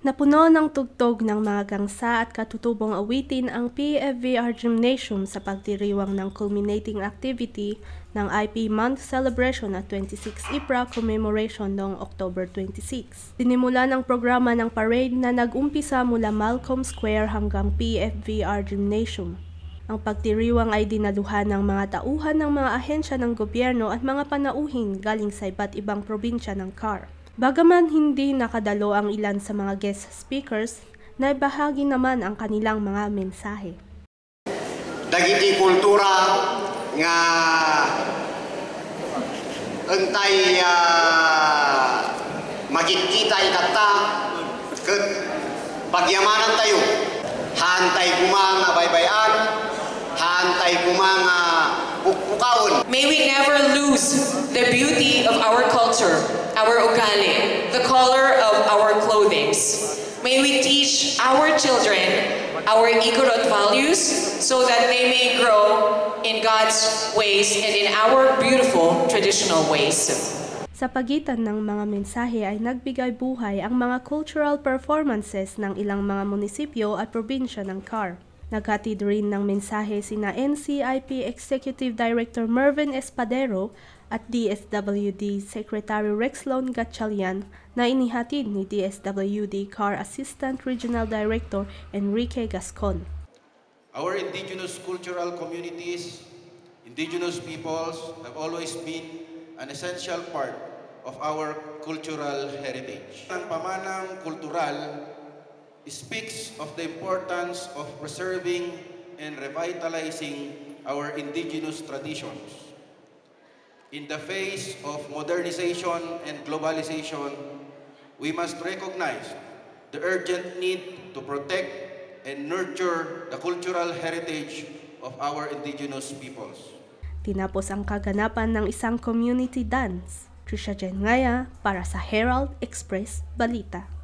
Napuno ng tugtog ng mga gangsa at katutubong awitin ang PFVR Gymnasium sa pagdiriwang ng culminating activity ng IP Month Celebration at 26 IPRA Commemoration noong October 26. Sinimula ng programa ng parade na nag-umpisa mula Malcolm Square hanggang PFVR Gymnasium. Ang pagdiriwang ay dinaluhan ng mga tauhan ng mga ahensya ng gobyerno at mga panauhin galing sa iba't ibang probinsya ng CAR. Bagaman hindi nakadalo ang ilan sa mga guest speakers, naibahagi naman ang kanilang mga mensahe. Dagiti kultura nga entay magkikita ikata ket pagyamanan tayo. Hantay kumang baybayan, hantay kumang pukpukaon. May we never lose the beauty of our culture, our ugali, the color of our clothings. May we teach our children our Igorot values so that they may grow in God's ways and in our beautiful traditional ways. Sa pagitan ng mga mensahe ay nagbigay buhay ang mga cultural performances ng ilang mga munisipyo at probinsya ng CAR. Naghatid rin ng mensahe sina NCIP Executive Director Mervin Espadero at DSWD Secretary Rexlon Gatchalian na inihatid ni DSWD CAR Assistant Regional Director Enrique Gascon. Our indigenous cultural communities, indigenous peoples have always been an essential part of our cultural heritage. Ang pamanang kultural speaks of the importance of preserving and revitalizing our indigenous traditions. In the face of modernization and globalization, we must recognize the urgent need to protect and nurture the cultural heritage of our indigenous peoples. Tinapos ang kaganapan ng isang community dance. Trisha Jen Ngaya para sa Herald Express Balita.